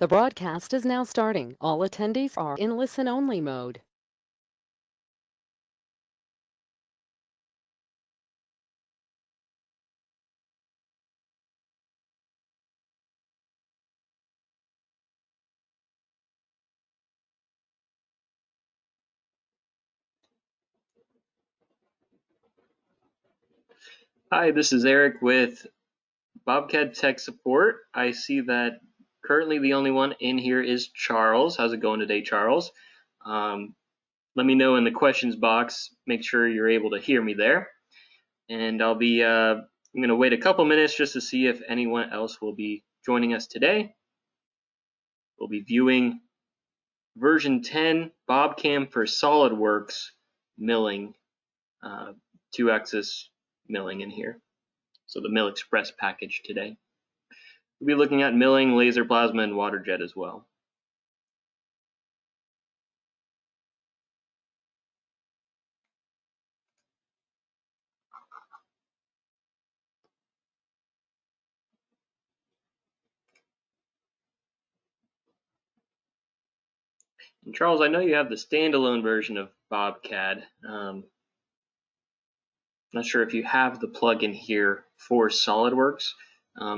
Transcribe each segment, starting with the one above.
The broadcast is now starting. All attendees are in listen-only mode. Hi, this is Eric with BobCAD Tech Support. I see that currently the only one in here is Charles. How's it going today, Charles? Let me know in the questions box. Make sure you're able to hear me there. And I'm going to wait a couple minutes just to see if anyone else will be joining us today. We'll be viewing version 10 BobCAM for SolidWorks milling, 2-axis milling in here. So the Mill Express package today. We'll be looking at milling, laser plasma, and water jet as well. And Charles, I know you have the standalone version of BobCAD. Not sure if you have the plugin here for SolidWorks.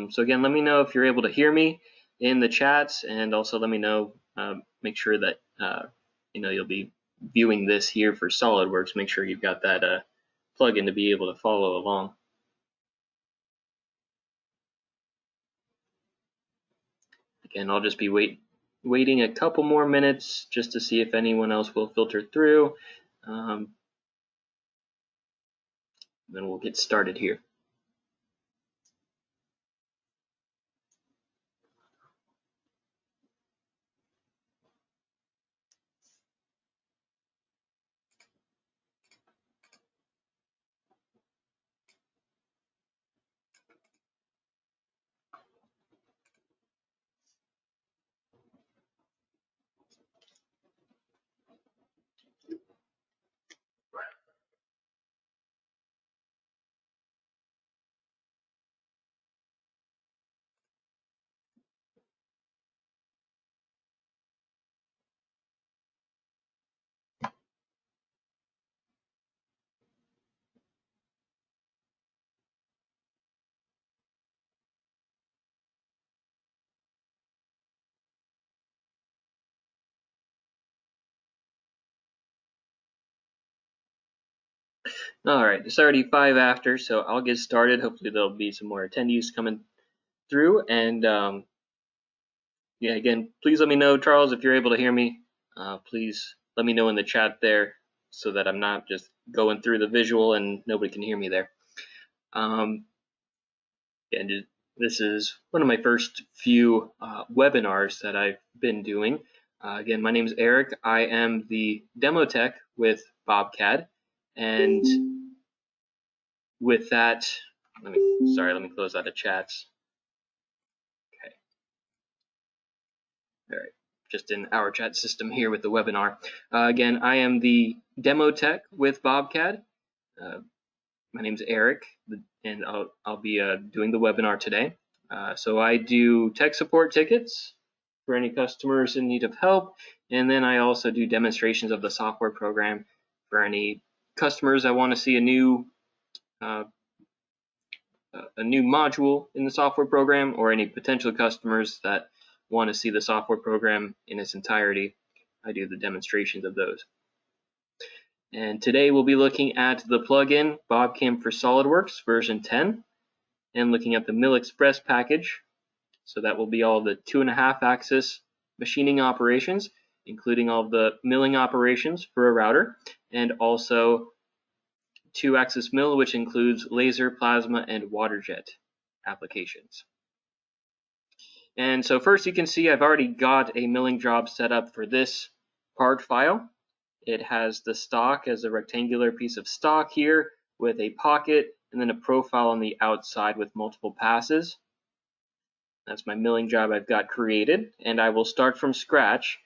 So again, let me know if you're able to hear me in the chats, and also let me know, make sure that you'll be viewing this here for SolidWorks. Make sure you've got that plugin to be able to follow along. Again, I'll just be waiting a couple more minutes just to see if anyone else will filter through. Then we'll get started here. All right, it's already 5 after, so I'll get started. Hopefully there'll be some more attendees coming through. And yeah, again, please let me know, Charles, if you're able to hear me. Please let me know in the chat there so that I'm not just going through the visual and nobody can hear me there. This is one of my first few webinars that I've been doing. Again, my name is Eric. I am the demo tech with BobCAD. And with that, let me close out of chats. Okay. All right, just in our chat system here with the webinar. Again, I am the demo tech with BobCAD. My name is Eric, and I'll be doing the webinar today. So I do tech support tickets for any customers in need of help, and then I also do demonstrations of the software program for any customers that want to see a new module in the software program, or any potential customers that want to see the software program in its entirety. I do the demonstrations of those. And today we'll be looking at the plugin BobCAM for SolidWorks version 10 and looking at the Mill Express package. So that will be all the 2.5-axis machining operations, including all the milling operations for a router, and also 2-axis mill, which includes laser, plasma, and water jet applications. And so first you can see I've already got a milling job set up for this part file. It has the stock as a rectangular piece of stock here with a pocket and then a profile on the outside with multiple passes. That's my milling job I've got created, and I will start from scratch.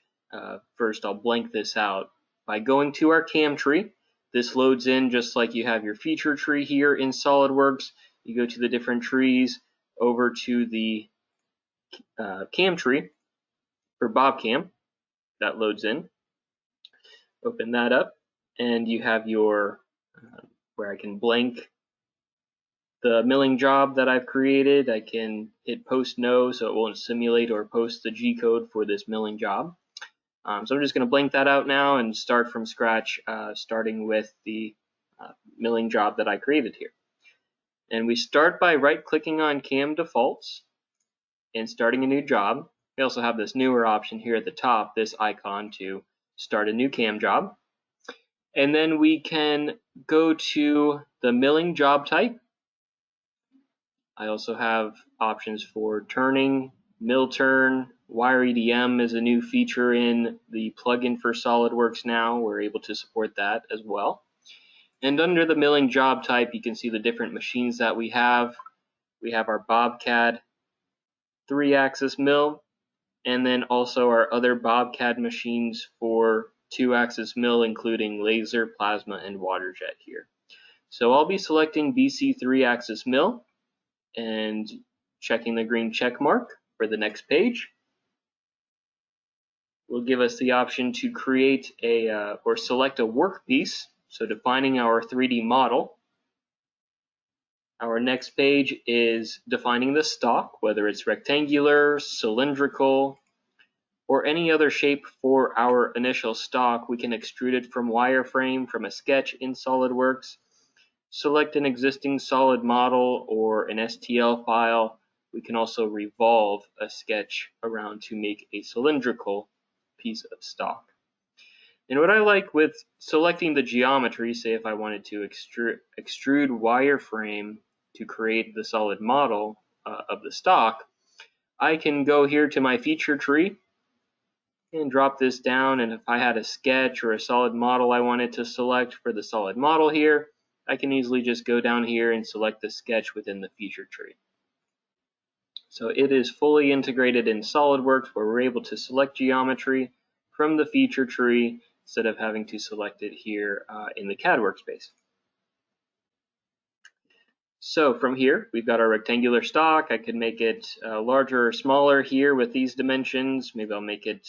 First, I'll blank this out by going to our CAM tree. This loads in just like you have your feature tree here in SolidWorks. You go to the different trees, over to the CAM tree, for BobCAM. That loads in. Open that up, and you have your where I can blank the milling job that I've created. I can hit post no, so it won't simulate or post the G code for this milling job. So I'm just going to blank that out now and start from scratch, starting with the milling job that I created here. And we start by right-clicking on CAM defaults and starting a new job. We also have this newer option here at the top, this icon to start a new CAM job. And then we can go to the milling job type. I also have options for turning, mill turn, wire EDM is a new feature in the plugin for SolidWorks now. We're able to support that as well. And under the milling job type, you can see the different machines that we have. We have our BobCAD 3-axis mill, and then also our other BobCAD machines for 2-axis mill, including laser, plasma, and waterjet here. So I'll be selecting BC 3-axis mill and checking the green check mark for the next page. Will give us the option to create a or select a workpiece, so defining our 3D model. Our next page is defining the stock, whether it's rectangular, cylindrical, or any other shape for our initial stock. We can extrude it from wireframe from a sketch in SolidWorks, select an existing solid model or an STL file. We can also revolve a sketch around to make a cylindrical piece of stock. And what I like with selecting the geometry, say if I wanted to extrude wireframe to create the solid model of the stock, I can go here to my feature tree and drop this down, and if I had a sketch or a solid model I wanted to select for the solid model here, I can easily just go down here and select the sketch within the feature tree. So it is fully integrated in SolidWorks, where we're able to select geometry from the feature tree instead of having to select it here in the CAD workspace. So from here, we've got our rectangular stock. I could make it larger or smaller here with these dimensions. Maybe I'll make it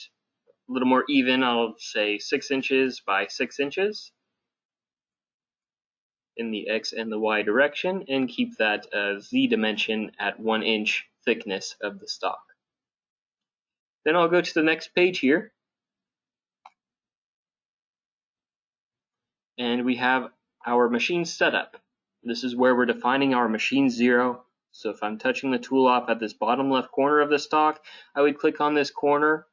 a little more even. I'll say 6 inches by 6 inches in the X and the Y direction, and keep that Z dimension at 1 inch thickness of the stock. Then I'll go to the next page here, and we have our machine setup. This is where we're defining our machine 0. So if I'm touching the tool off at this bottom left corner of the stock, I would click on this corner,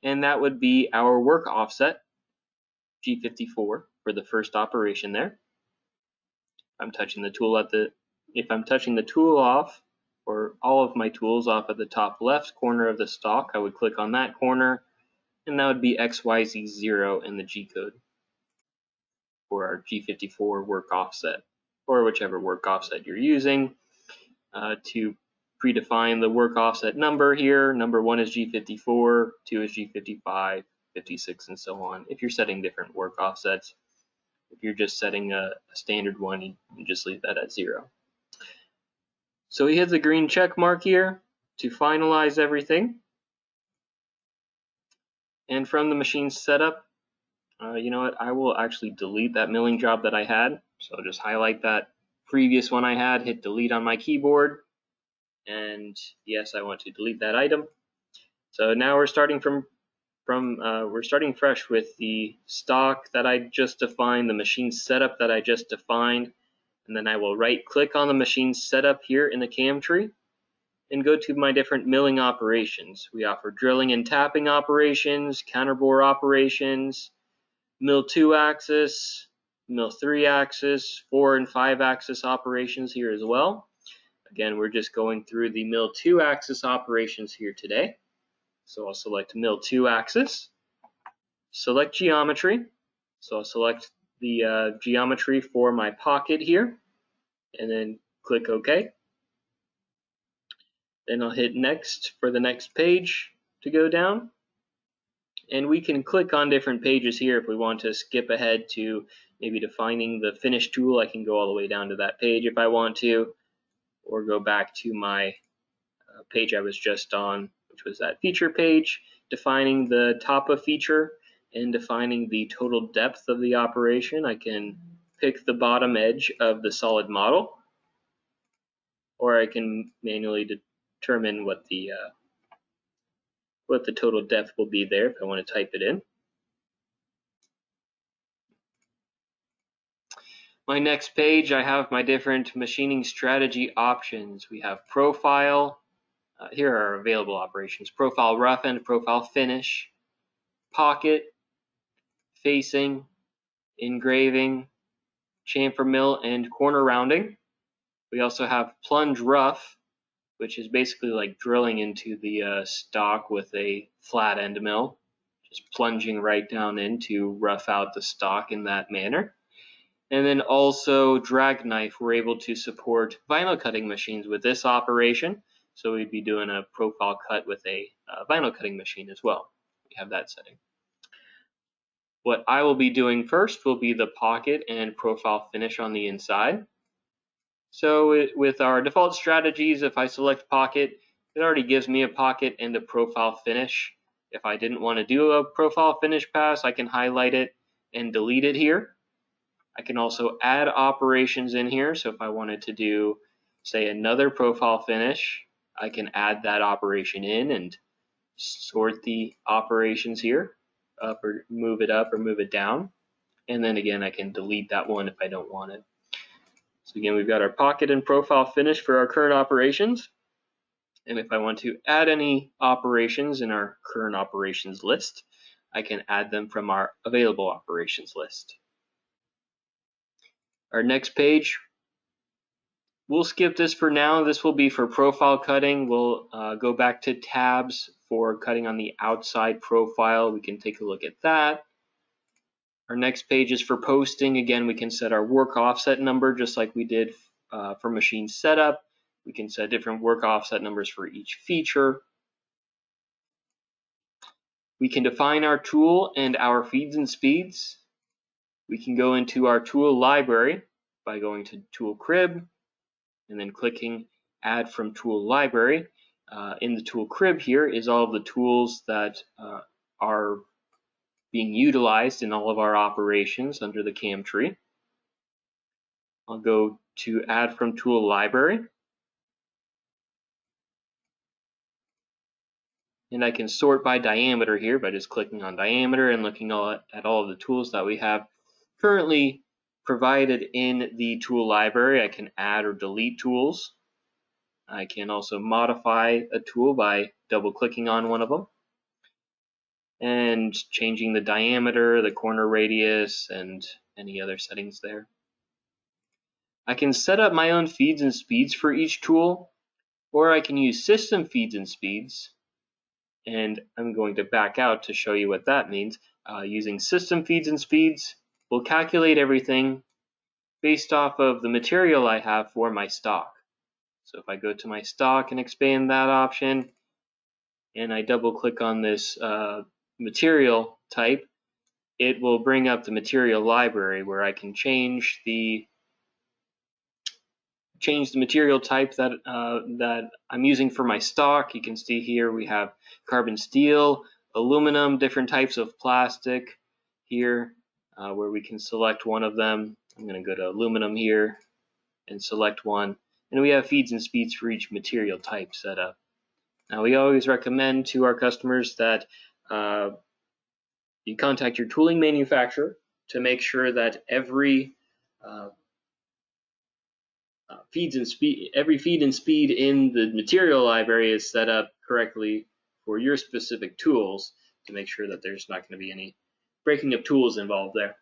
and that would be our work offset, G54, for the first operation there. I'm touching the tool if I'm touching the tool off, or all of my tools off at the top left corner of the stock, I would click on that corner, and that would be XYZ0 in the G code for our G54 work offset, or whichever work offset you're using. To predefine the work offset number here, number 1 is G54, 2 is G55, 56, and so on. If you're setting different work offsets, if you're just setting a standard one, you can just leave that at 0. So we hit the green check mark here to finalize everything. And from the machine setup, you know what, I will actually delete that milling job that I had. So I'll just highlight that previous one I had, hit delete on my keyboard, and yes, I want to delete that item. So now we're starting we're starting fresh with the stock that I just defined, the machine setup that I just defined, and then I will right click on the machine setup here in the CAM tree and go to my different milling operations. We offer drilling and tapping operations, counterbore operations, mill 2-axis, mill 3-axis, 4 and 5-axis operations here as well. Again, we're just going through the mill 2-axis operations here today. So I'll select mill 2-axis, select geometry. So I'll select the geometry for my pocket here, and then click OK. Then I'll hit next for the next page to go down. And we can click on different pages here if we want to skip ahead to maybe defining the finish tool. I can go all the way down to that page if I want to, or go back to my page I was just on, which was that feature page, defining the top of feature and defining the total depth of the operation, I can pick the bottom edge of the solid model, or I can manually determine what the total depth will be there if I want to type it in. My next page, I have my different machining strategy options. We have profile. Here are available operations: profile rough end, profile finish, pocket, facing, engraving, chamfer mill, and corner rounding. We also have plunge rough, which is basically like drilling into the stock with a flat end mill, just plunging right down in to rough out the stock in that manner. And then also drag knife, we're able to support vinyl cutting machines with this operation. So we'd be doing a profile cut with a vinyl cutting machine as well. We have that setting. What I will be doing first will be the pocket and profile finish on the inside. So with our default strategies, if I select pocket, it already gives me a pocket and a profile finish. If I didn't want to do a profile finish pass, I can highlight it and delete it here. I can also add operations in here. So if I wanted to do, say, another profile finish, I can add that operation in and sort the operations here, up or move it down. And then again, I can delete that one if I don't want it. So again, we've got our pocket and profile finish for our current operations. And if I want to add any operations in our current operations list, I can add them from our available operations list. Our next page, we'll skip this for now. This will be for profile cutting. We'll go back to tabs for cutting on the outside profile. We can take a look at that. Our next page is for posting. Again, we can set our work offset number just like we did for machine setup. We can set different work offset numbers for each feature. We can define our tool and our feeds and speeds. We can go into our tool library by going to tool crib and then clicking add from tool library. In the tool crib here is all of the tools that are being utilized in all of our operations under the CAM tree. I'll go to add from tool library. And I can sort by diameter here by just clicking on diameter and looking at all of the tools that we have currently provided in the tool library. I can add or delete tools. I can also modify a tool by double clicking on one of them and changing the diameter, the corner radius, and any other settings there. I can set up my own feeds and speeds for each tool, or I can use system feeds and speeds. And I'm going to back out to show you what that means. Using system feeds and speeds, we'll calculate everything based off of the material I have for my stock. So if I go to my stock and expand that option, and I double click on this material type, it will bring up the material library where I can change the material type that I'm using for my stock. You can see here we have carbon steel, aluminum, different types of plastic here where we can select one of them. I'm going to go to aluminum here and select one. And we have feeds and speeds for each material type set up. Now we always recommend to our customers that you contact your tooling manufacturer to make sure that every every feed and speed in the material library is set up correctly for your specific tools to make sure that there's not going to be any breaking of tools involved there.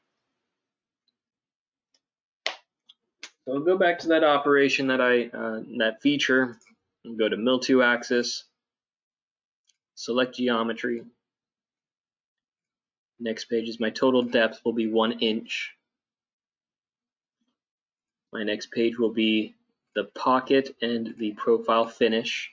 So I'll go back to that operation that that feature and go to mill to axis, select geometry. Next page is my total depth will be 1 inch. My next page will be the pocket and the profile finish.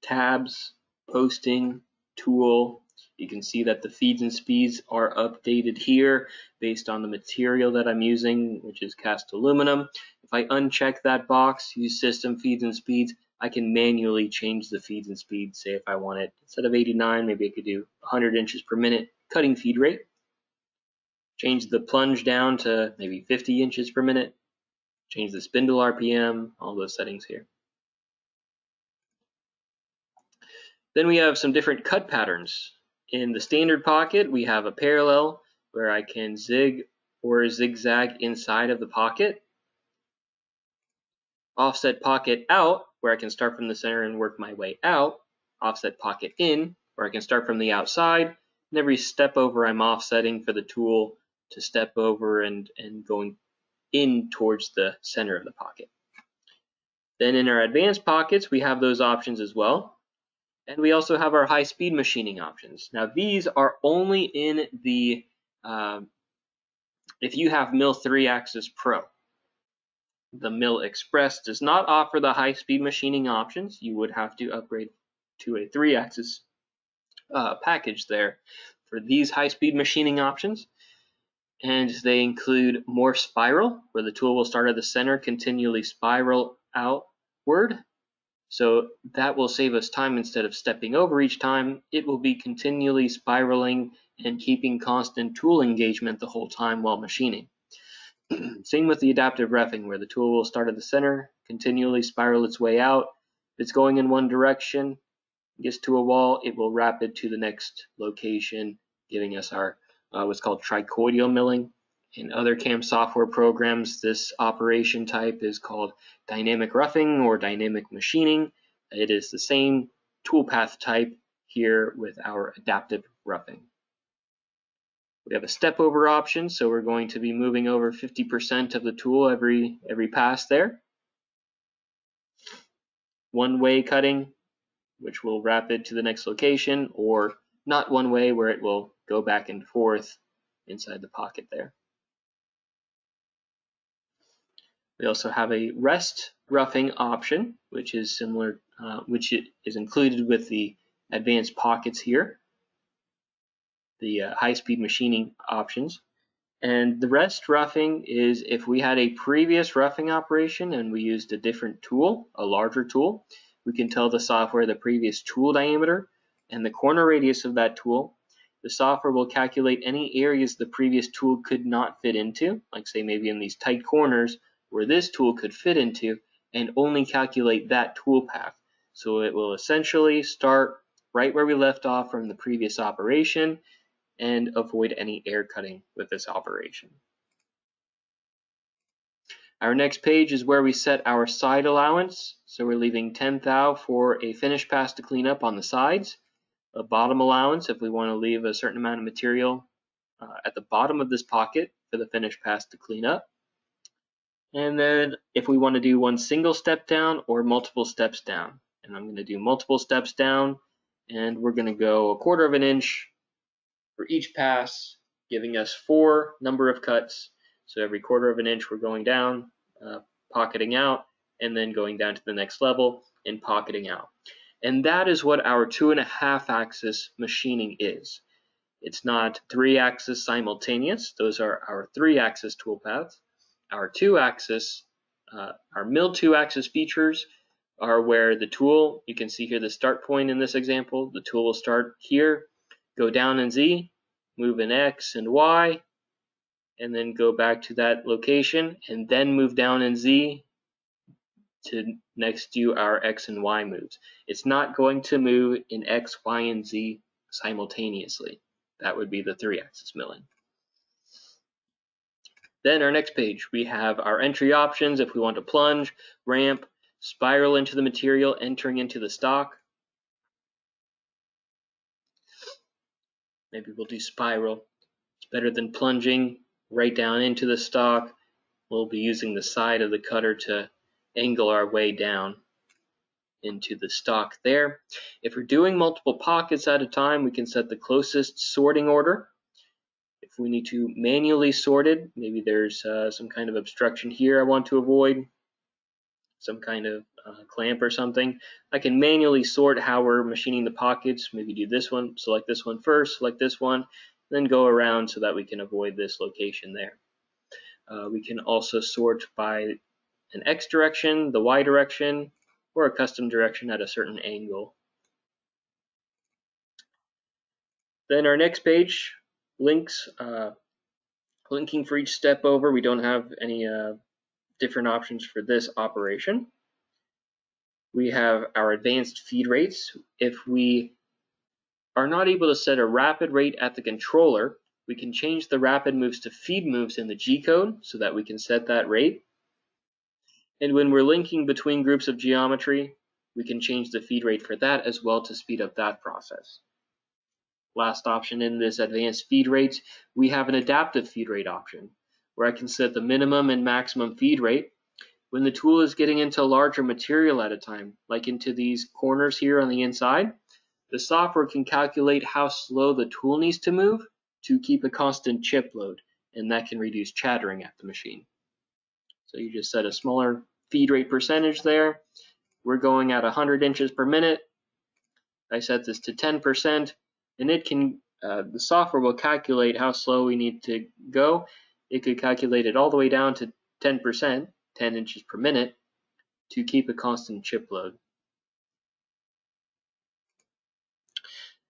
Tabs, posting, tool. You can see that the feeds and speeds are updated here based on the material that I'm using, which is cast aluminum. If I uncheck that box, use system feeds and speeds, I can manually change the feeds and speeds. Say if I want it, instead of 89, maybe I could do 100 inches per minute cutting feed rate. Change the plunge down to maybe 50 inches per minute. Change the spindle RPM, all those settings here. Then we have some different cut patterns. In the standard pocket, we have a parallel where I can zig or zigzag inside of the pocket. Offset pocket out, where I can start from the center and work my way out. Offset pocket in, where I can start from the outside. And every step over, I'm offsetting for the tool to step over and going in towards the center of the pocket. Then in our advanced pockets, we have those options as well. And we also have our high-speed machining options. Now these are only in the, if you have Mill 3-Axis Pro. The Mill Express does not offer the high-speed machining options. You would have to upgrade to a 3-axis package there for these high-speed machining options. And they include more spiral, where the tool will start at the center, continually spiral outward. So that will save us time. Instead of stepping over each time, it will be continually spiraling and keeping constant tool engagement the whole time while machining. Same with the adaptive roughing, where the tool will start at the center, continually spiral its way out. If it's going in one direction, gets to a wall, it will wrap it to the next location, giving us our what's called tricoidal milling. In other CAM software programs, this operation type is called dynamic roughing or dynamic machining. It is the same toolpath type here with our adaptive roughing. We have a step over option, so we're going to be moving over 50% of the tool every pass there. One-way cutting, which will wrap it to the next location, or not one way, where it will go back and forth inside the pocket there. We also have a rest roughing option, which is similar, which is included with the advanced pockets here, the high-speed machining options. And the rest roughing is if we had a previous roughing operation and we used a different tool, a larger tool, we can tell the software the previous tool diameter and the corner radius of that tool. The software will calculate any areas the previous tool could not fit into, like say maybe in these tight corners where this tool could fit into, and only calculate that tool path. So it will essentially start right where we left off from the previous operation and avoid any air cutting with this operation. Our next page is where we set our side allowance. So we're leaving 10 thou for a finish pass to clean up on the sides. A bottom allowance if we want to leave a certain amount of material at the bottom of this pocket for the finish pass to clean up. And then if we want to do one single step down or multiple steps down. And I'm going to do multiple steps down, and we're going to go 1/4 of an inch for each pass, giving us 4 number of cuts. So every 1/4 of an inch we're going down, pocketing out, and then going down to the next level and pocketing out. And that is what our 2.5 axis machining is. It's not 3-axis simultaneous. Those are our 3-axis toolpaths. Our 2-axis, our mill 2-axis features are where the tool, you can see here the start point in this example, the tool will start here, go down in Z, move in X and Y, and then go back to that location, and then move down in Z to next do our X and Y moves. It's not going to move in X, Y, and Z simultaneously. That would be the 3-axis milling. Then our next page, we have our entry options if we want to plunge, ramp, spiral into the material, entering into the stock. Maybe we'll do spiral. It's better than plunging right down into the stock. We'll be using the side of the cutter to angle our way down into the stock there. If we're doing multiple pockets at a time, we can set the closest sorting order. If we need to manually sort it, maybe there's some kind of obstruction here I want to avoid, some kind of clamp or something, I can manually sort how we're machining the pockets. Maybe do this one, select this one first, select this one, then go around so that we can avoid this location there. We can also sort by an X direction, the Y direction, or a custom direction at a certain angle. Then our next page, links, linking for each step over. We don't have any different options for this operation. We have our advanced feed rates. If we are not able to set a rapid rate at the controller, we can change the rapid moves to feed moves in the G-code so that we can set that rate. And when we're linking between groups of geometry, we can change the feed rate for that as well to speed up that process. Last option in this advanced feed rates, we have an adaptive feed rate option where I can set the minimum and maximum feed rate. When the tool is getting into larger material at a time, like into these corners here on the inside, the software can calculate how slow the tool needs to move to keep a constant chip load, and that can reduce chattering at the machine. So you just set a smaller feed rate percentage there. We're going at 100 inches per minute. I set this to 10%, and it can, the software will calculate how slow we need to go. It could calculate it all the way down to 10%, 10 inches per minute, to keep a constant chip load.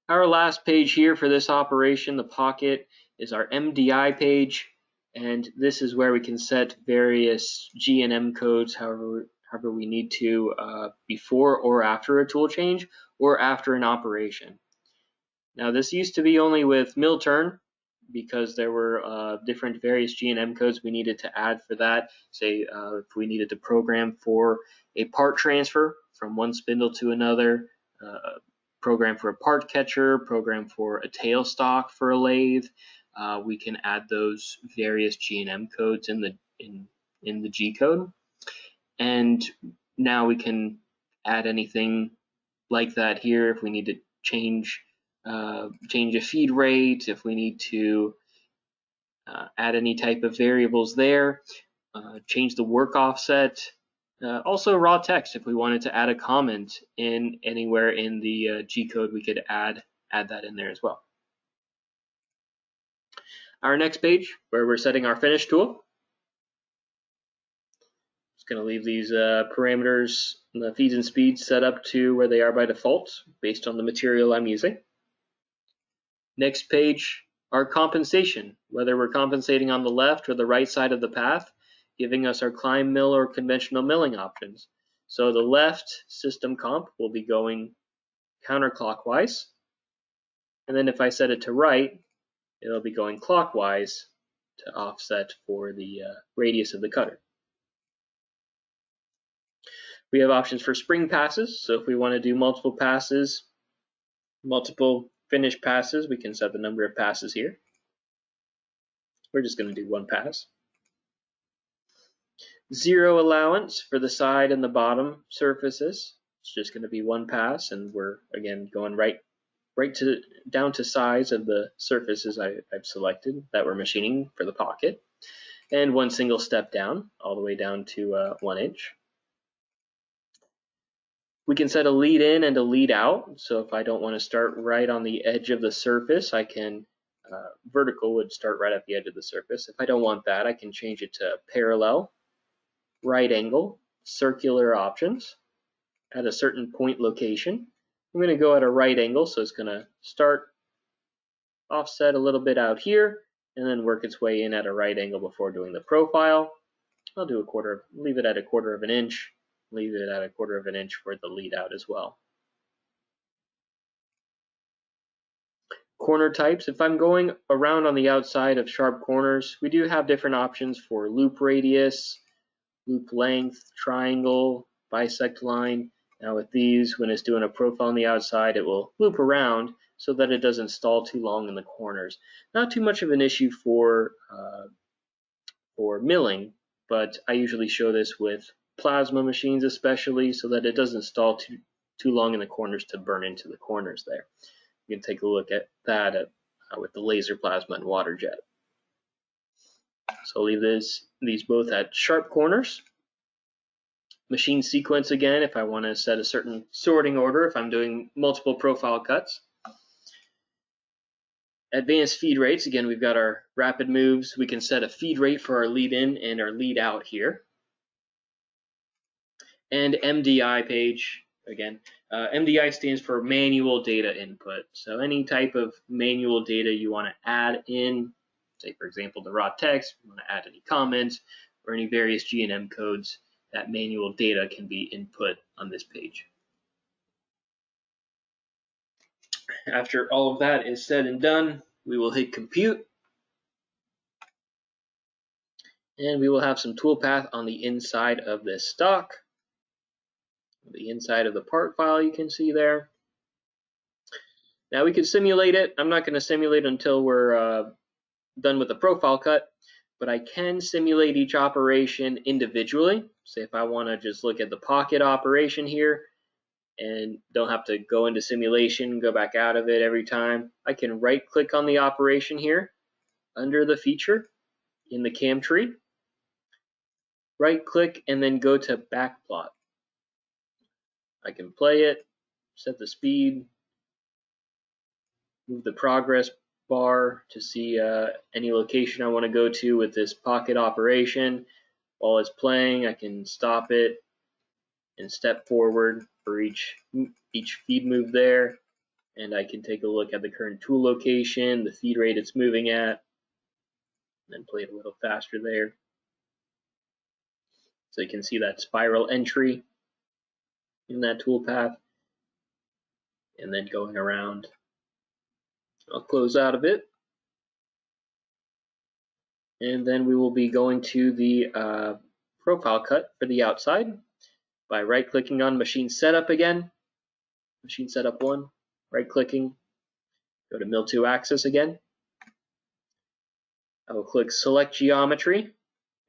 Our last page here for this operation, the pocket, is our MDI page, and this is where we can set various G&M codes however we need to before or after a tool change or after an operation. Now this used to be only with mill turn because there were different various G&M codes we needed to add for that. Say if we needed to program for a part transfer from one spindle to another, program for a part catcher, program for a tailstock for a lathe. We can add those various G&M codes in the G code, and now we can add anything like that here if we need to change a feed rate, if we need to add any type of variables there, change the work offset. Also raw text, if we wanted to add a comment in anywhere in the G code, we could add that in there as well. Our next page, where we're setting our finish tool. Just going to leave these parameters, the feeds and speeds set up to where they are by default, based on the material I'm using. Next page, our compensation, whether we're compensating on the left or the right side of the path, giving us our climb mill or conventional milling options. So the left system comp will be going counterclockwise, and then if I set it to right, it'll be going clockwise to offset for the radius of the cutter. We have options for spring passes, so if we want to do multiple passes, multiple finish passes, we can set the number of passes here. We're just going to do one pass. Zero allowance for the side and the bottom surfaces. It's just going to be one pass, and we're again going right down to size of the surfaces I've selected that we're machining for the pocket, and one single step down, all the way down to 1 inch. We can set a lead in and a lead out. So if I don't want to start right on the edge of the surface, I can vertical would start right at the edge of the surface. If I don't want that, I can change it to parallel, right angle, circular options at a certain point location. I'm going to go at a right angle, so it's going to start offset a little bit out here and then work its way in at a right angle before doing the profile. I'll do leave it at 1/4 of an inch, leave it at 1/4 of an inch for the lead out as well. Corner types, if I'm going around on the outside of sharp corners, we do have different options for loop radius, loop length, triangle, bisect line. Now with these, when it's doing a profile on the outside, it will loop around so that it doesn't stall too long in the corners. Not too much of an issue for milling, but I usually show this with plasma machines especially so that it doesn't stall too long in the corners to burn into the corners there. You can take a look at that with the laser plasma and water jet. So I'll leave these both at sharp corners. Machine sequence again, if I want to set a certain sorting order, if I'm doing multiple profile cuts. Advanced feed rates, again, we've got our rapid moves. We can set a feed rate for our lead in and our lead out here. and MDI page again. MDI stands for manual data input. So any type of manual data you want to add in, say for example the raw text, you want to add any comments or any various G&M codes, that manual data can be input on this page. After all of that is said and done, we will hit compute, and we will have some toolpath on the inside of this stock. The inside of the part file you can see there. Now we could simulate it. I'm not going to simulate until we're done with the profile cut, but I can simulate each operation individually. Say if I want to just look at the pocket operation here and don't have to go into simulation, go back out of it every time, I can right click on the operation here under the feature in the CAM tree, right click and then go to backplot. I can play it, set the speed, move the progress bar to see any location I want to go to with this pocket operation. While it's playing, I can stop it and step forward for each feed move there, and I can take a look at the current tool location, the feed rate it's moving at, and then play it a little faster there. So you can see that spiral entry in that toolpath, and then going around. I'll close out of it, and then we will be going to the profile cut for the outside by right clicking on machine setup again, machine setup 1, right clicking, go to mill 2 axis again. I will click select geometry,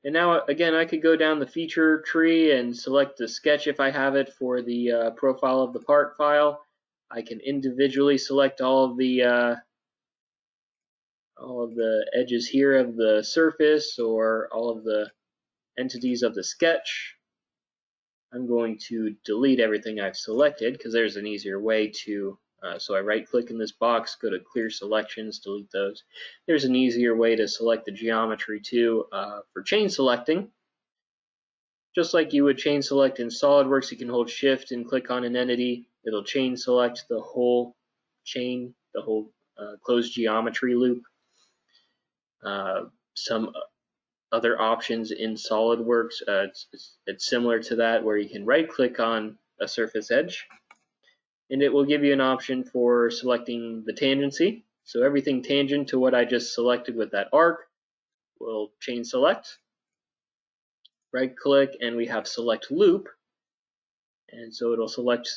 and now again I could go down the feature tree and select the sketch if I have it for the profile of the part file. I can individually select all of the edges here of the surface or all of the entities of the sketch. I'm going to delete everything I've selected because there's an easier way to, so I right click in this box, go to clear selections, delete those. There's an easier way to select the geometry too for chain selecting. Just like you would chain select in SolidWorks, you can hold shift and click on an entity. It'll chain select the whole chain, the whole closed geometry loop. Some other options in SolidWorks, it's similar to that, where you can right click on a surface edge and it will give you an option for selecting the tangency. So everything tangent to what I just selected with that arc will chain select. Right click and we have select loop, and so it'll select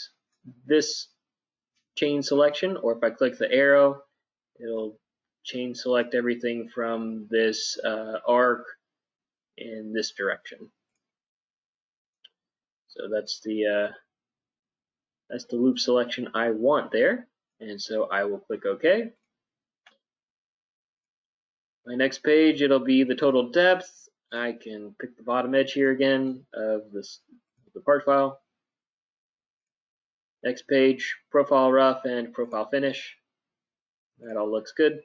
this chain selection, or if I click the arrow, it'll chain select everything from this arc in this direction. So that's the loop selection I want there, and so I will click OK. My next page, it'll be the total depth. I can pick the bottom edge here again of the part file. Next page, profile rough and profile finish. That all looks good.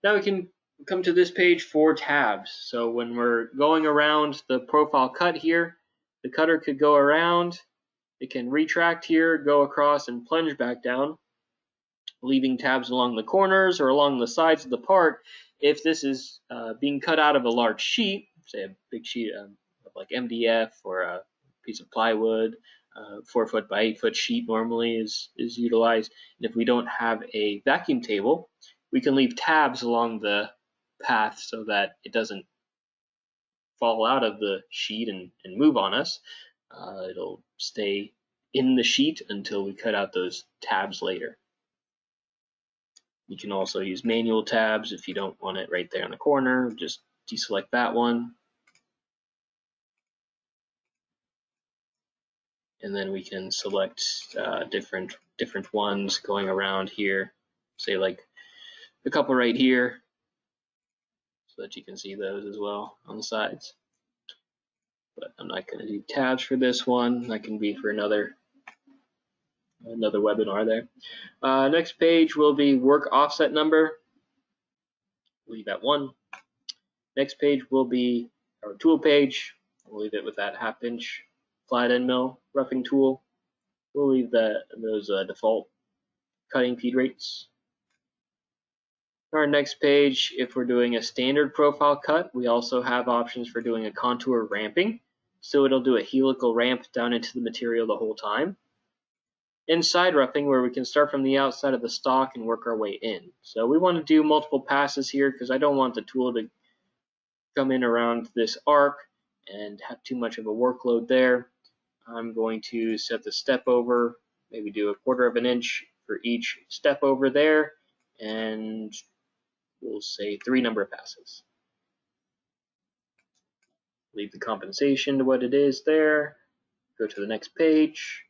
Now we can come to this page for tabs. So when we're going around the profile cut here, the cutter could go around, it can retract here, go across and plunge back down, leaving tabs along the corners or along the sides of the part. If this is being cut out of a large sheet, say a big sheet of like MDF or a piece of plywood, 4 foot by 8 foot sheet normally is utilized. And if we don't have a vacuum table, we can leave tabs along the path so that it doesn't fall out of the sheet and move on us. It'll stay in the sheet until we cut out those tabs later. You can also use manual tabs if you don't want it right there in the corner. Just deselect that one. And then we can select different ones going around here. Say like a couple right here, so that you can see those as well on the sides. But I'm not going to do tabs for this one. That can be for another webinar there. Next page will be work offset number. Leave at 1. Next page will be our tool page. We'll leave it with that 1/2 inch flat end mill roughing tool. We'll leave those default cutting feed rates. On our next page, if we're doing a standard profile cut, we also have options for doing a contour ramping. So it'll do a helical ramp down into the material the whole time. And side roughing, where we can start from the outside of the stock and work our way in. So we want to do multiple passes here because I don't want the tool to come in around this arc and have too much of a workload there. I'm going to set the step over, maybe do 1/4 of an inch for each step over there, and we'll say 3 number passes. Leave the compensation to what it is there. Go to the next page.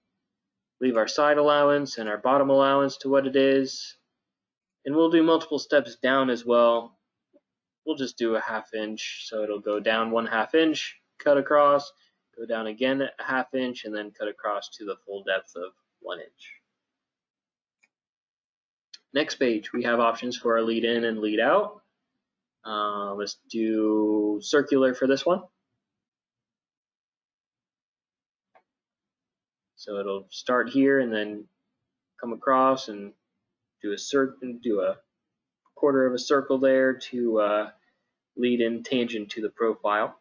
Leave our side allowance and our bottom allowance to what it is. And we'll do multiple steps down as well. We'll just do a 1/2 inch. So it'll go down 1/2 inch, cut across, go down again a 1/2 inch, and then cut across to the full depth of 1 inch. Next page, we have options for our lead in and lead out. Let's do circular for this one. So it'll start here and then come across and do a 1/4 of a circle there to lead in tangent to the profile.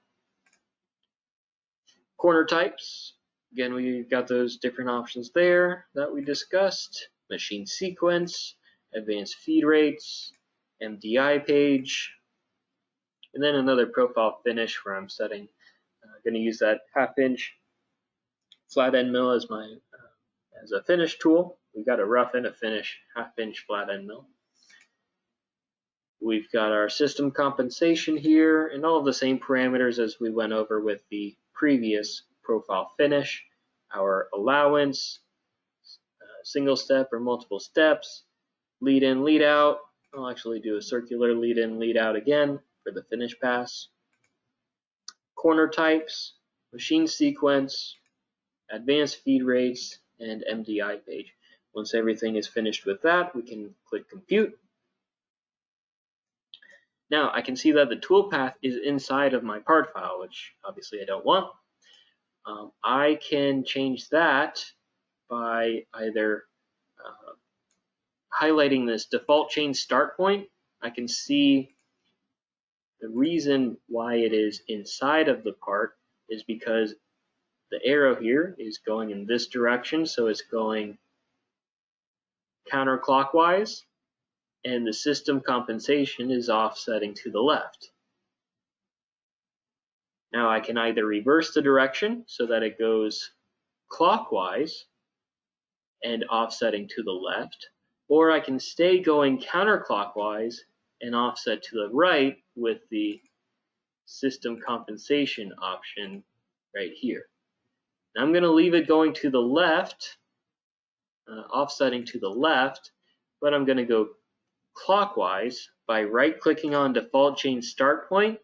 Corner types, again, we've got those different options there that we discussed. Machine sequence, advanced feed rates, MDI page, and then another profile finish where I'm setting, going to use that 1/2 inch flat end mill as my as a finish tool. We've got a rough and a finish 1/2 inch flat end mill. We've got our system compensation here and all of the same parameters as we went over with the previous profile finish. Our allowance, single step or multiple steps, lead in, lead out. I'll actually do a circular lead in, lead out again for the finish pass. Corner types, machine sequence, advanced feed rates, and MDI page. Once everything is finished with that, we can click compute. Now I can see that the toolpath is inside of my part file, which obviously I don't want. I can change that by either highlighting this default change start point. I can see the reason why it is inside of the part is because the arrow here is going in this direction, so it's going counterclockwise, and the system compensation is offsetting to the left. Now I can either reverse the direction so that it goes clockwise and offsetting to the left, or I can stay going counterclockwise and offset to the right with the system compensation option right here. Now I'm going to leave it going to the left, offsetting to the left, but I'm going to go clockwise by right-clicking on default change start point,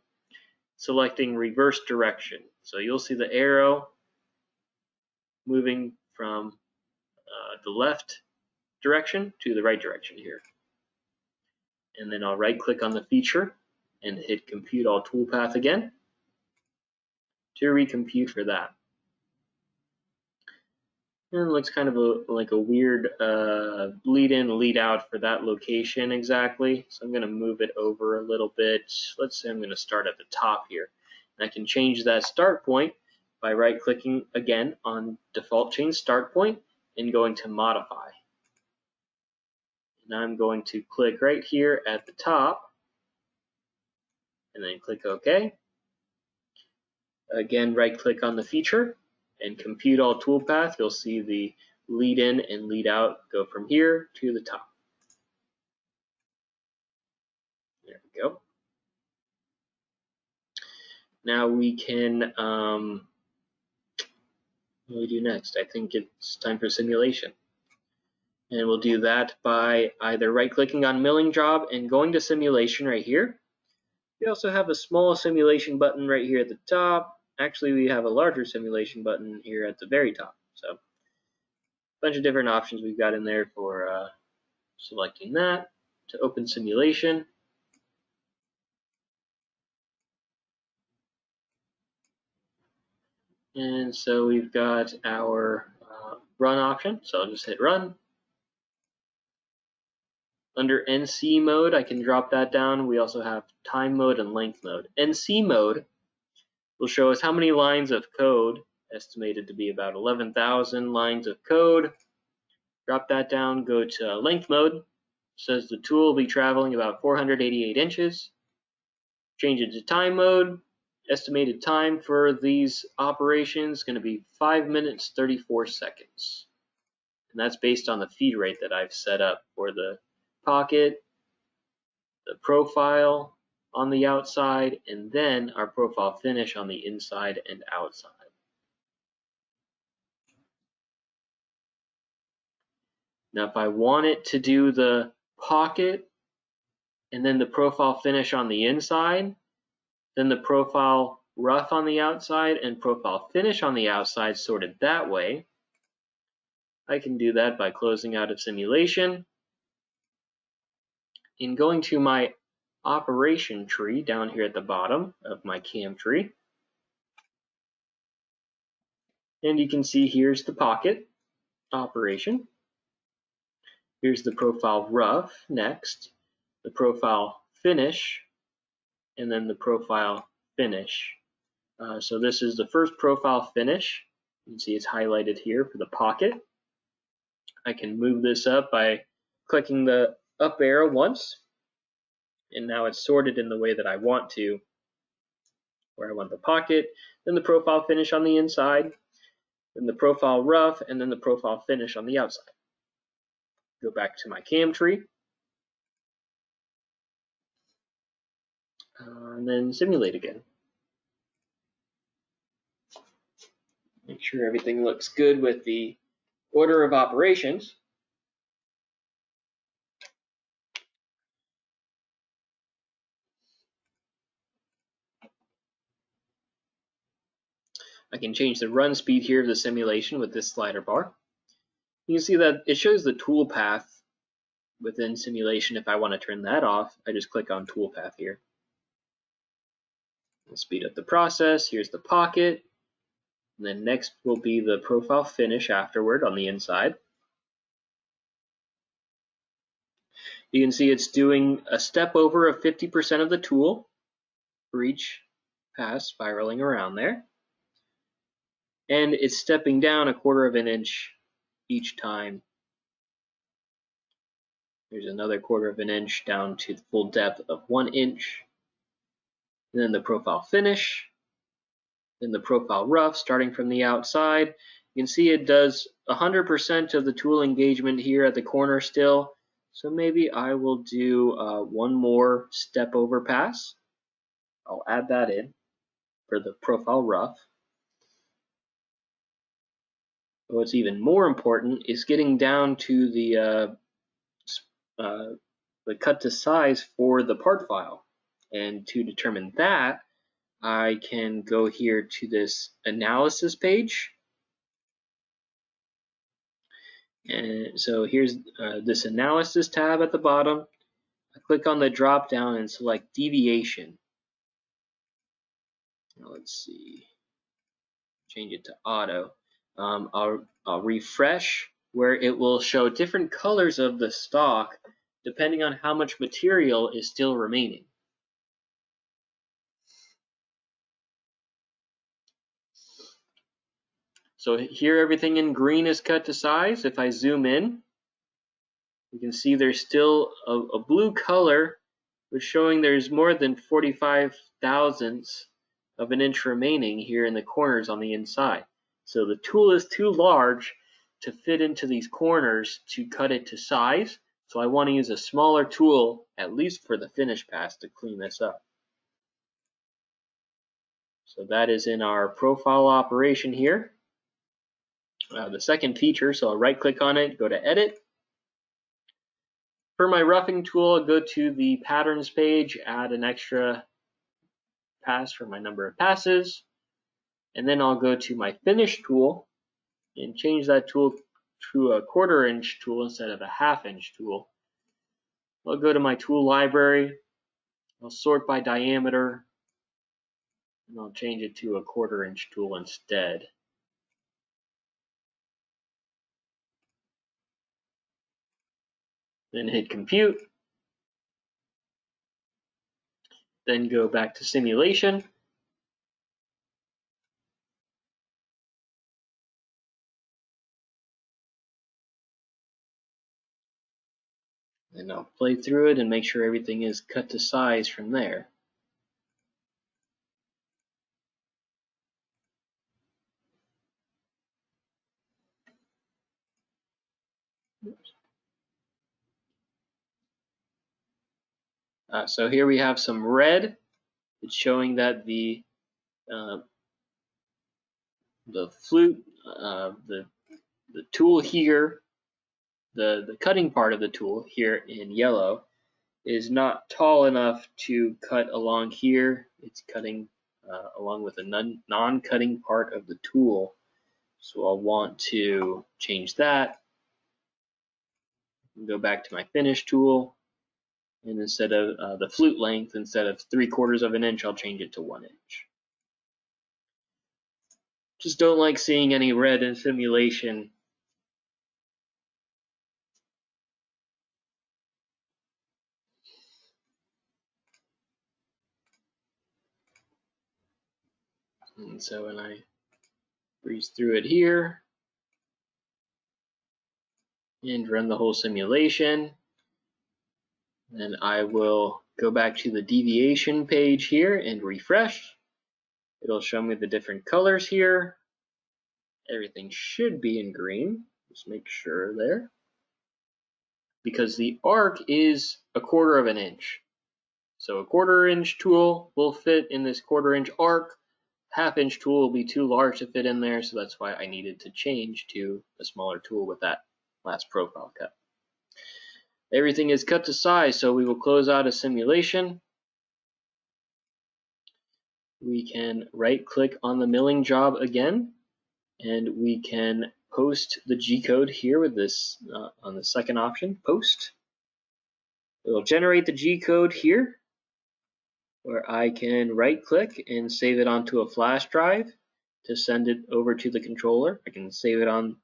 selecting reverse direction. So you'll see the arrow moving from the left direction to the right direction here. And then I'll right-click on the feature and hit compute all toolpath again to recompute for that. And it looks kind of like a weird lead in, lead out for that location exactly. So I'm going to move it over a little bit. Let's say I'm going to start at the top here. And I can change that start point by right-clicking again on default change start point and going to modify. And I'm going to click right here at the top and then click OK. Again, right-click on the feature and compute all toolpath. You'll see the lead in and lead out go from here to the top. There we go. Now we can, what do we do next? I think it's time for simulation. And we'll do that by either right-clicking on milling job and going to simulation right here. We also have a small simulation button right here at the top. Actually, we have a larger simulation button here at the very top. So a bunch of different options we've got in there for selecting that. To open simulation, And so we've got our run option, so I'll just hit run. Under NC mode, I can drop that down. We also have time mode and length mode. NC mode will show us how many lines of code, estimated to be about 11,000 lines of code. Drop that down, go to length mode. It says the tool will be traveling about 488 inches. Change it to time mode. Estimated time for these operations is going to be 5 minutes 34 seconds. And that's based on the feed rate that I've set up for the pocket, the profile on the outside, and then our profile finish on the inside and outside. Now if I want it to do the pocket and then the profile finish on the inside, then the profile rough on the outside and profile finish on the outside sorted that way, I can do that by closing out of simulation and going to my operation tree down here at the bottom of my CAM tree. And you can see here's the pocket operation. Here's the profile rough next, the profile finish, and then the profile finish. So this is the first profile finish. You can see it's highlighted here for the pocket. I can move this up by clicking the up arrow once, and now it's sorted in the way that I want to, where I want the pocket, then the profile finish on the inside, then the profile rough, and then the profile finish on the outside. Go back to my CAM tree, and then simulate again. Make sure everything looks good with the order of operations. I can change the run speed here of the simulation with this slider bar. You can see that it shows the toolpath within simulation. If I want to turn that off, I just click on toolpath here. I'll speed up the process. Here's the pocket. And then next will be the profile finish afterward on the inside. You can see it's doing a step over of 50% of the tool for each pass spiraling around there. And it's stepping down 1/4 of an inch each time. There's another 1/4 of an inch down to the full depth of 1 inch. And then the profile finish, then the profile rough starting from the outside. You can see it does 100% of the tool engagement here at the corner still. So maybe I will do one more step over pass. I'll add that in for the profile rough. What's even more important is getting down to the cut to size for the part file. And to determine that, I can go here to this analysis page. And so here's this analysis tab at the bottom. I click on the drop down and select deviation. Now let's see, change it to auto. I'll refresh, where it will show different colors of the stock depending on how much material is still remaining. So here everything in green is cut to size. If I zoom in, you can see there's still a blue color, which showing there's more than 45 thousandths of an inch remaining here in the corners on the inside. So the tool is too large to fit into these corners to cut it to size. So I want to use a smaller tool, at least for the finish pass, to clean this up. So that is in our profile operation here. The second feature, so I'll right click on it, go to edit. For my roughing tool, I'll go to the patterns page, add an extra pass for my number of passes, and then I'll go to my finish tool and change that tool to a 1/4 inch tool instead of a 1/2 inch tool. I'll go to my tool library, I'll sort by diameter, and I'll change it to a 1/4" tool instead. Then hit compute. Then go back to simulation. And I'll play through it and make sure everything is cut to size from there. So here we have some red. It's showing that the flute, the tool here, the cutting part of the tool here in yellow is not tall enough to cut along here. It's cutting along with a non-cutting part of the tool. So I'll want to change that. Go back to my finish tool. And instead of the flute length, instead of 3/4 inch, I'll change it to 1 inch. Just don't like seeing any red in simulation. And so when I breeze through it here and run the whole simulation, then I will go back to the deviation page here and refresh. It'll show me the different colors here. Everything should be in green. Just make sure there. Because the arc is a 1/4 inch. So a 1/4 inch tool will fit in this 1/4 inch arc. 1/2 inch tool will be too large to fit in there, so that's why I needed to change to a smaller tool with that last profile cut. Everything is cut to size, so we will close out a simulation. We can right-click on the milling job again, and we can post the G-code here with this on the second option, post. It will generate the G-code here, where I can right-click and save it onto a flash drive to send it over to the controller. I can save it on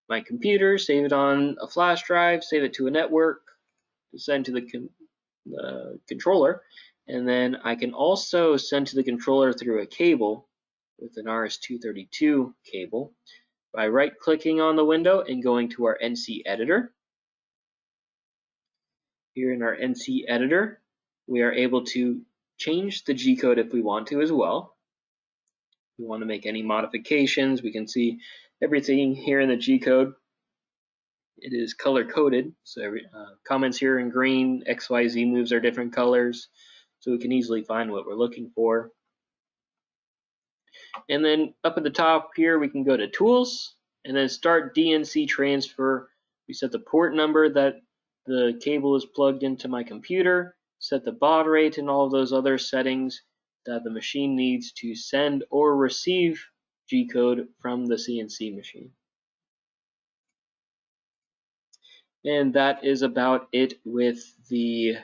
my computer, save it on a flash drive, save it to a network to send to the controller, and then I can also send to the controller through a cable with an RS-232 cable by right-clicking on the window and going to our NC editor. Here in our NC editor, we are able to change the G-code if we want to as well. If we want to make any modifications, we can see everything here in the G-code. It is color-coded, so comments here in green, XYZ moves are different colors, so we can easily find what we're looking for. And then up at the top here, we can go to Tools, and then Start DNC Transfer. We set the port number that the cable is plugged into my computer, set the baud rate and all of those other settings that the machine needs to send or receive G-code from the CNC machine. And that is about it with the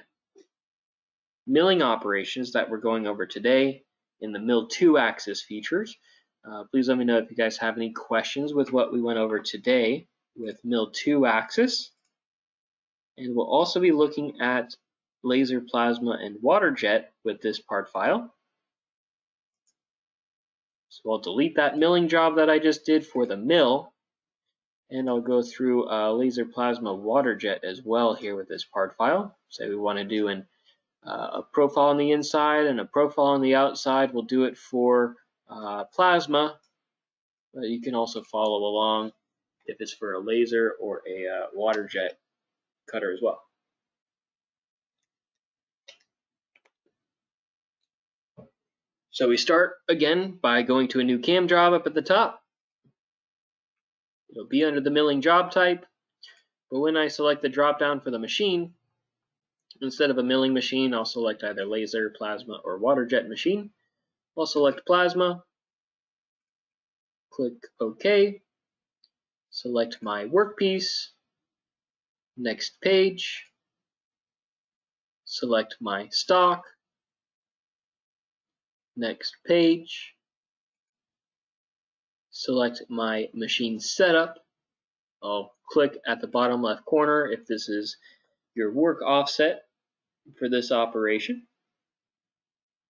milling operations that we're going over today in the mill 2-axis features. Please let me know if you guys have any questions with what we went over today with mill 2-axis. And we'll also be looking at laser, plasma, and water jet with this part file. So I'll delete that milling job that I just did for the mill, and I'll go through laser, plasma, water jet as well here with this part file. Say we want to do a profile on the inside and a profile on the outside. We'll do it for plasma, but you can also follow along if it's for a laser or a water jet cutter as well. So we start again by going to a new CAM job up at the top. It'll be under the milling job type, but when I select the drop down for the machine, instead of a milling machine, I'll select either laser, plasma, or water jet machine. I'll select plasma, click OK, select my workpiece, next page, select my stock, Next page. Select my machine setup. I'll click at the bottom left corner if this is your work offset for this operation.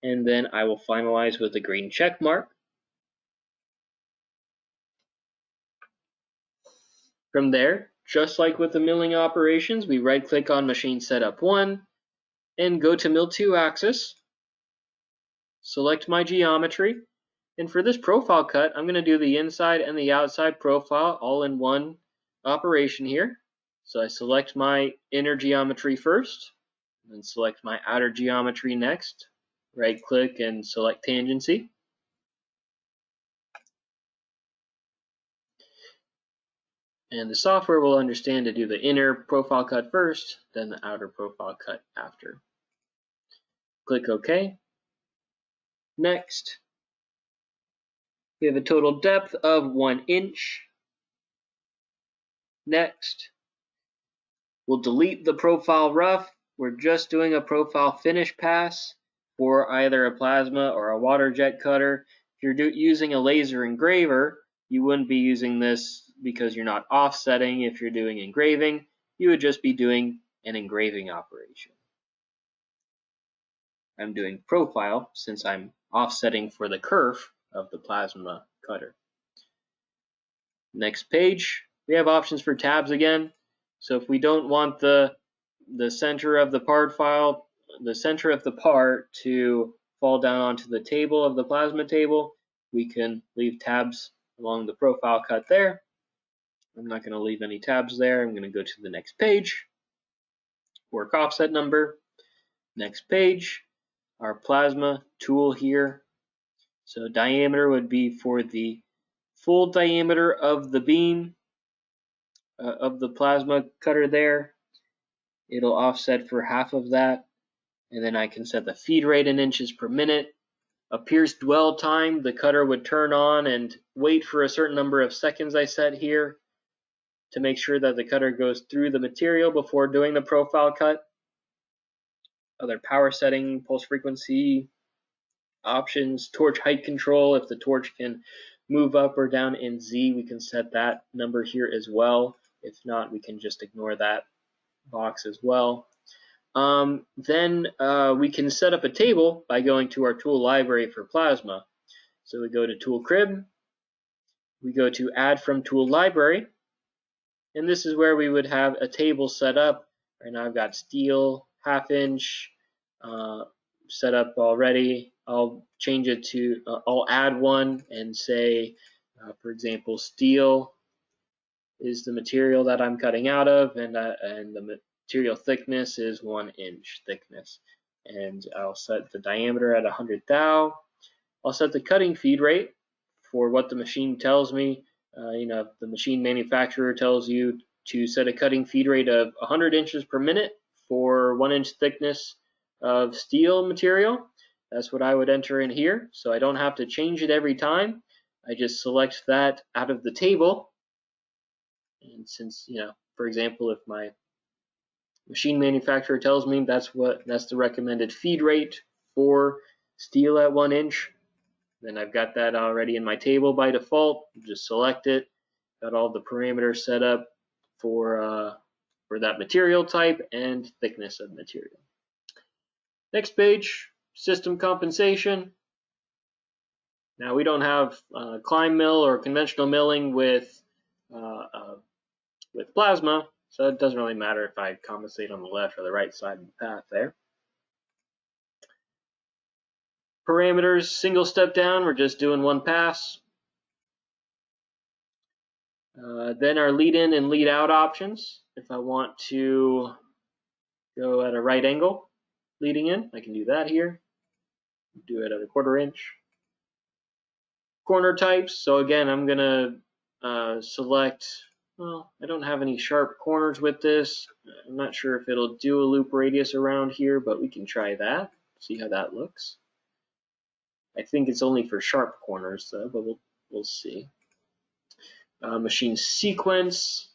And then I will finalize with a green check mark. From there, just like with the milling operations, we right-click on Machine Setup 1 and go to Mill 2 axis. Select my geometry. And for this profile cut, I'm going to do the inside and the outside profile all in one operation here. So I select my inner geometry first, then select my outer geometry next. Right-click and select tangency. And the software will understand to do the inner profile cut first, then the outer profile cut after. Click OK. Next, we have a total depth of 1 inch. Next, we'll delete the profile rough. We're just doing a profile finish pass for either a plasma or a water jet cutter. If you're using a laser engraver, you wouldn't be using this because you're not offsetting. If you're doing engraving, you would just be doing an engraving operation. I'm doing profile since I'm offsetting for the kerf of the plasma cutter. Next page, we have options for tabs again. So if we don't want the center of the part file, the center of the part to fall down onto the table of the plasma table, we can leave tabs along the profile cut there. I'm not going to leave any tabs there. I'm going to go to the next page. Work offset number. Next page, our plasma tool here. So diameter would be for the full diameter of the beam of the plasma cutter there. It'll offset for half of that. And then I can set the feed rate in inches per minute. A pierce dwell time, the cutter would turn on and wait for a certain number of seconds I set here to make sure that the cutter goes through the material before doing the profile cut. Other power setting, pulse frequency options, torch height control. If the torch can move up or down in Z, we can set that number here as well. If not, we can just ignore that box as well. Then we can set up a table by going to our tool library for plasma. So we go to Tool Crib, we go to Add from Tool Library, and this is where we would have a table set up. Right now I've got steel, 1/2 inch set up already. I'll change it to, I'll add one and say, for example, steel is the material that I'm cutting out of, and the material thickness is 1 inch thickness. And I'll set the diameter at 100 thou. I'll set the cutting feed rate for what the machine tells me. If the machine manufacturer tells you to set a cutting feed rate of 100 inches per minute for 1 inch thickness of steel material, that's what I would enter in here. So I don't have to change it every time. I just select that out of the table. And since, for example, if my machine manufacturer tells me that's the recommended feed rate for steel at 1 inch, then I've got that already in my table by default. Just select it. Got all the parameters set up for that material type and thickness of material. Next page, system compensation. Now we don't have climb mill or conventional milling with plasma, so it doesn't really matter if I compensate on the left or the right side of the path there. Parameters, single step down, we're just doing one pass. Then our lead in and lead out options. If I want to go at a right angle leading in, I can do that here. Do it at a 1/4 inch. Corner types, so again, I'm going to select, well, I don't have any sharp corners with this. I'm not sure if it'll do a loop radius around here, but we can try that, see how that looks. I think it's only for sharp corners though, but we'll see. Machine sequence,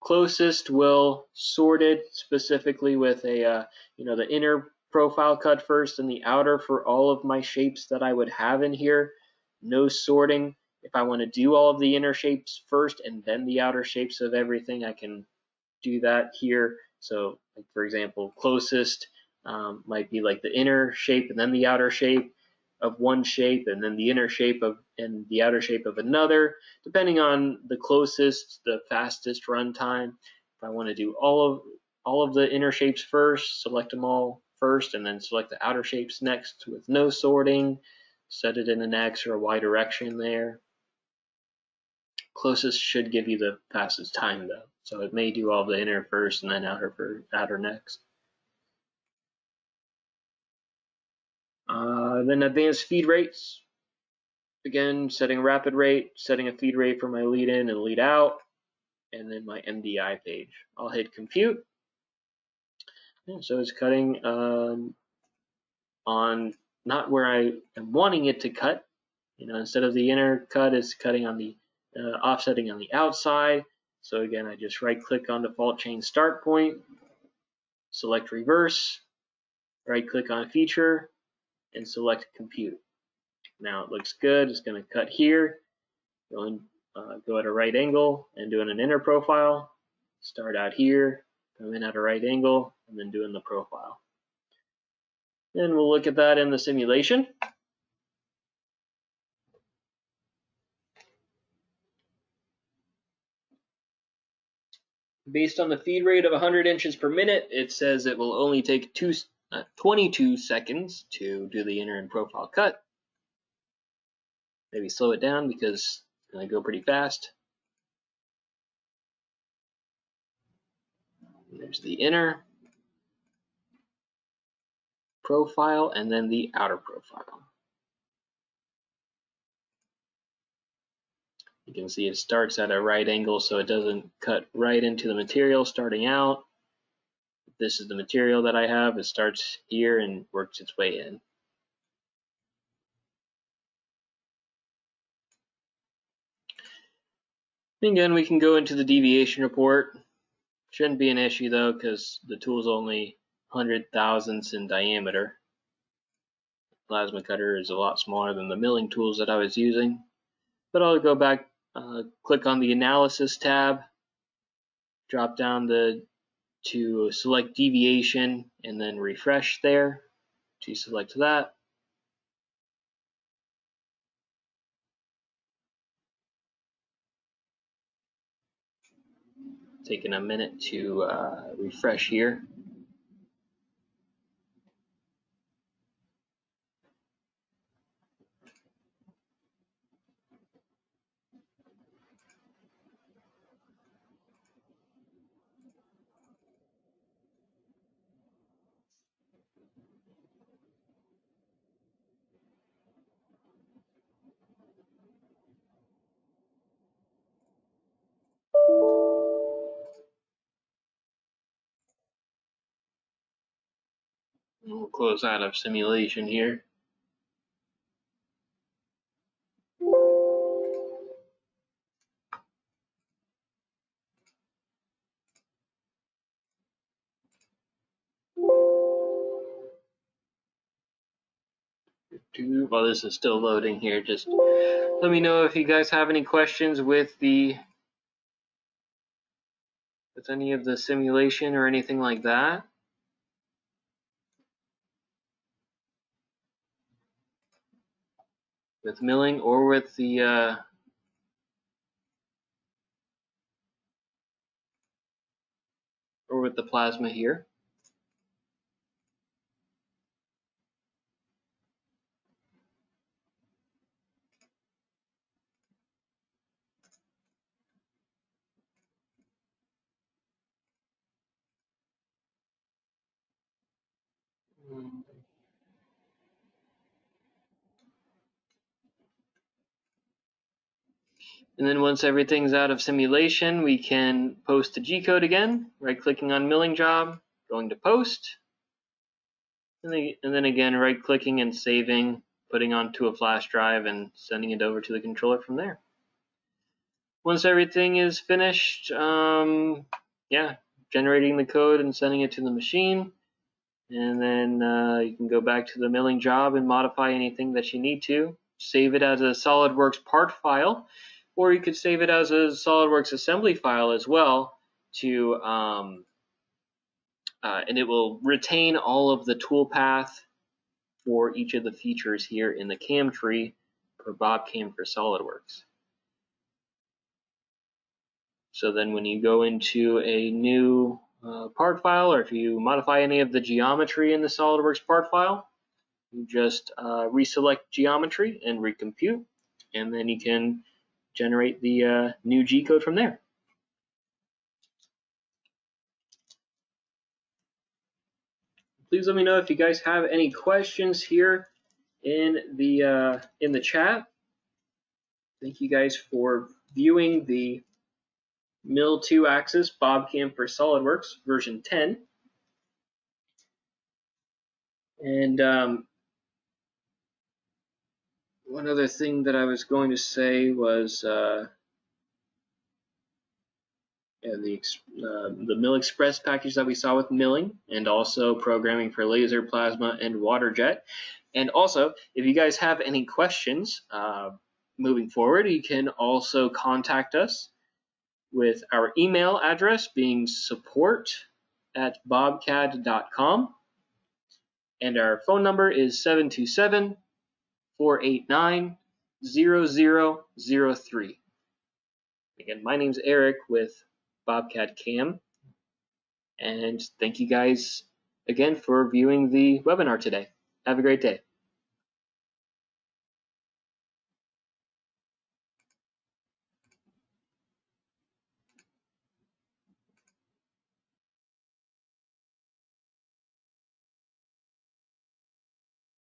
closest will sort it specifically with a the inner profile cut first and the outer for all of my shapes that I would have in here. No sorting. If I want to do all of the inner shapes first and then the outer shapes of everything, I can do that here. So, like for example, closest might be like the inner shape and then the outer shape of one shape, and then the inner shape of and the outer shape of another, depending on the closest, the fastest run time. If I want to do all of the inner shapes first, select them all first, and then select the outer shapes next with no sorting. Set it in an X or a Y direction there. Closest should give you the fastest time though, so it may do all the inner first and then outer next. Then advanced feed rates. Again, setting rapid rate, setting a feed rate for my lead in and lead out, and then my MDI page. I'll hit compute. And so it's cutting on not where I am wanting it to cut. Instead of the inner cut, it's cutting on the offsetting on the outside. So again, I just right click on default chain start point, select reverse, right click on feature, and select compute. Now it looks good. It's going to cut here. Go at a right angle and doing an inner profile. Start out here, come in at a right angle, and then doing the profile. Then we'll look at that in the simulation. Based on the feed rate of 100 inches per minute, it says it will only take 22 seconds to do the inner and profile cut. Maybe slow it down because it's going to go pretty fast. There's the inner profile and then the outer profile. You can see it starts at a right angle so it doesn't cut right into the material starting out. This is the material that I have. It starts here and works its way in. Again, we can go into the deviation report. Shouldn't be an issue though because the tool is only 100 thousandths in diameter. The plasma cutter is a lot smaller than the milling tools that I was using. But I'll go back, click on the analysis tab, drop down to select deviation and then refresh there to select that. Taking a minute to refresh here. We'll close out of simulation here. While this is still loading here, just let me know if you guys have any questions with any of the simulation or anything like that. With milling or with the plasma here. And then once everything's out of simulation, we can post the G-code again, right-clicking on milling job, going to post, and then again right-clicking and saving, putting onto a flash drive and sending it over to the controller from there. Once everything is finished, generating the code and sending it to the machine, And then you can go back to the milling job and modify anything that you need to. Save it as a SolidWorks part file, or you could save it as a SolidWorks assembly file as well, and it will retain all of the toolpath for each of the features here in the CAM tree for BobCAM for SolidWorks. So then when you go into a new part file, or if you modify any of the geometry in the SolidWorks part file, you just reselect geometry and recompute, and then you can generate the new G code from there. Please let me know if you guys have any questions here in the chat. Thank you guys for viewing the Mill 2-axis BobCAM for SolidWorks version 10. And one other thing that I was going to say was the Mill Express package that we saw with milling, and also programming for laser, plasma, and water jet. And also, if you guys have any questions moving forward, you can also contact us with our email address being support@bobcad.com, and our phone number is 727-489-0003. Again, my name's Eric with BobCAD-CAM, and thank you guys again for viewing the webinar today. Have a great day.